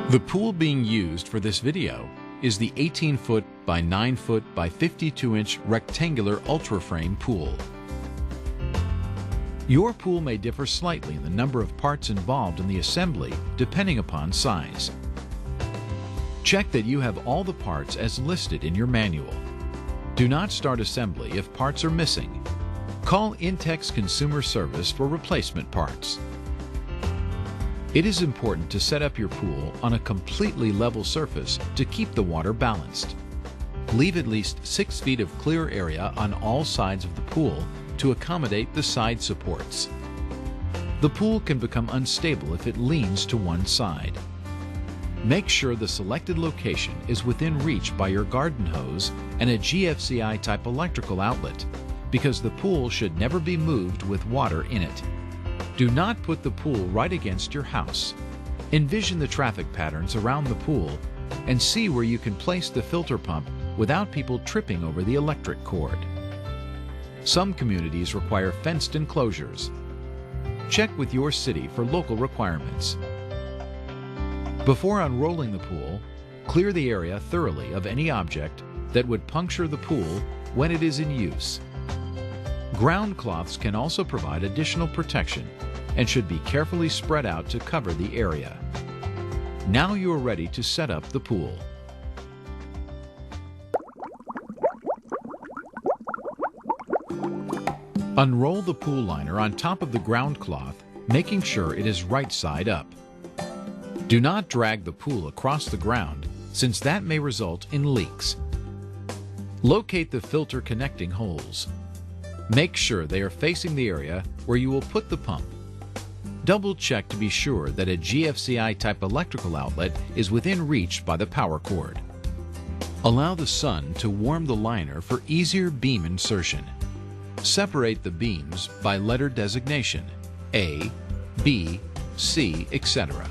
The pool being used for this video is the 18-foot by 9-foot by 52-inch rectangular Ultra Frame pool. Your pool may differ slightly in the number of parts involved in the assembly depending upon size. Check that you have all the parts as listed in your manual. Do not start assembly if parts are missing. Call Intex Consumer Service for replacement parts. It is important to set up your pool on a completely level surface to keep the water balanced. Leave at least 6 feet of clear area on all sides of the pool to accommodate the side supports. The pool can become unstable if it leans to one side. Make sure the selected location is within reach by your garden hose and a GFCI type electrical outlet, because the pool should never be moved with water in it. Do not put the pool right against your house. Envision the traffic patterns around the pool and see where you can place the filter pump without people tripping over the electric cord. Some communities require fenced enclosures. Check with your city for local requirements. Before unrolling the pool, clear the area thoroughly of any object that would puncture the pool when it is in use. Ground cloths can also provide additional protection and should be carefully spread out to cover the area. Now you are ready to set up the pool. Unroll the pool liner on top of the ground cloth, making sure it is right side up. Do not drag the pool across the ground, since that may result in leaks. Locate the filter connecting holes. Make sure they are facing the area where you will put the pump. Double check to be sure that a GFCI type electrical outlet is within reach by the power cord. Allow the sun to warm the liner for easier beam insertion. Separate the beams by letter designation, A, B, C, etc.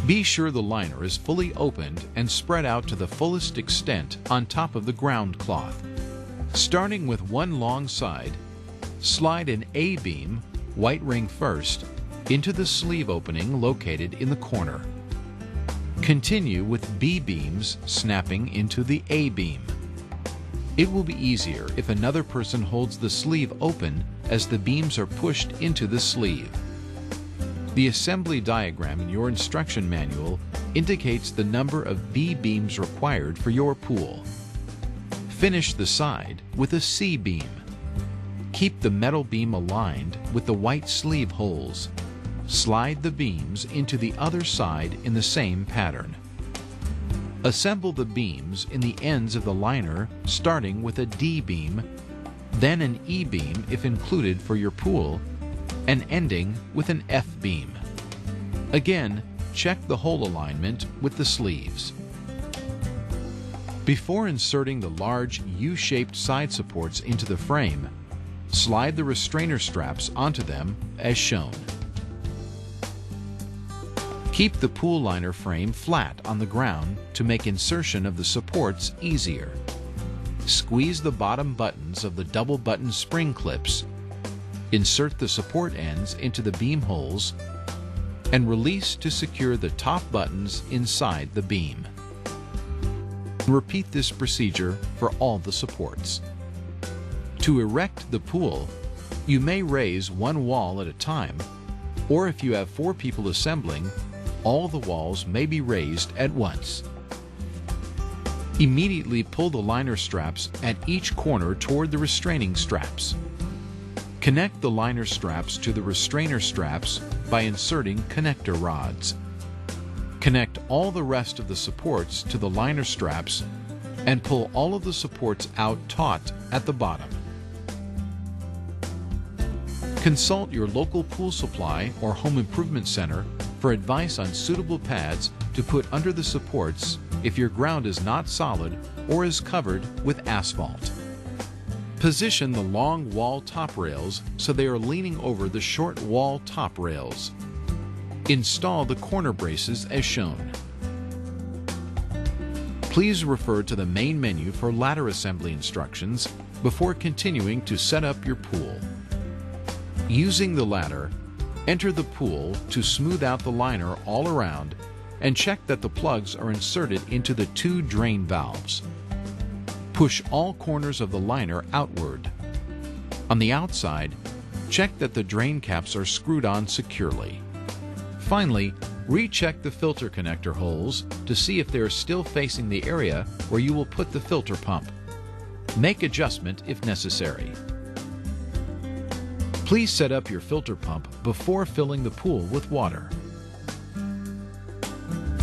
Be sure the liner is fully opened and spread out to the fullest extent on top of the ground cloth. Starting with one long side, slide an A-beam, white ring first, into the sleeve opening located in the corner. Continue with B-beams snapping into the A-beam. It will be easier if another person holds the sleeve open as the beams are pushed into the sleeve. The assembly diagram in your instruction manual indicates the number of B-beams required for your pool. Finish the side with a C-beam. Keep the metal beam aligned with the white sleeve holes. Slide the beams into the other side in the same pattern. Assemble the beams in the ends of the liner, starting with a D-beam, then an E-beam if included for your pool, and ending with an F-beam. Again, check the hole alignment with the sleeves. Before inserting the large U-shaped side supports into the frame, slide the restrainer straps onto them as shown. Keep the pool liner frame flat on the ground to make insertion of the supports easier. Squeeze the bottom buttons of the double button spring clips. Insert the support ends into the beam holes and release to secure the top buttons inside the beam. Repeat this procedure for all the supports. To erect the pool, you may raise one wall at a time, or if you have 4 people assembling, all the walls may be raised at once. Immediately pull the liner straps at each corner toward the restraining straps. Connect the liner straps to the restrainer straps by inserting connector rods. Connect all the rest of the supports to the liner straps and pull all of the supports out taut at the bottom. Consult your local pool supply or home improvement center for advice on suitable pads to put under the supports if your ground is not solid or is covered with asphalt. Position the long wall top rails so they are leaning over the short wall top rails. Install the corner braces as shown. Please refer to the main menu for ladder assembly instructions before continuing to set up your pool. Using the ladder, enter the pool to smooth out the liner all around and check that the plugs are inserted into the 2 drain valves. Push all corners of the liner outward. On the outside, check that the drain caps are screwed on securely. Finally, recheck the filter connector holes to see if they are still facing the area where you will put the filter pump. Make adjustment if necessary. Please set up your filter pump before filling the pool with water.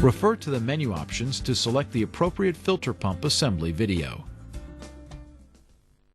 Refer to the menu options to select the appropriate filter pump assembly video.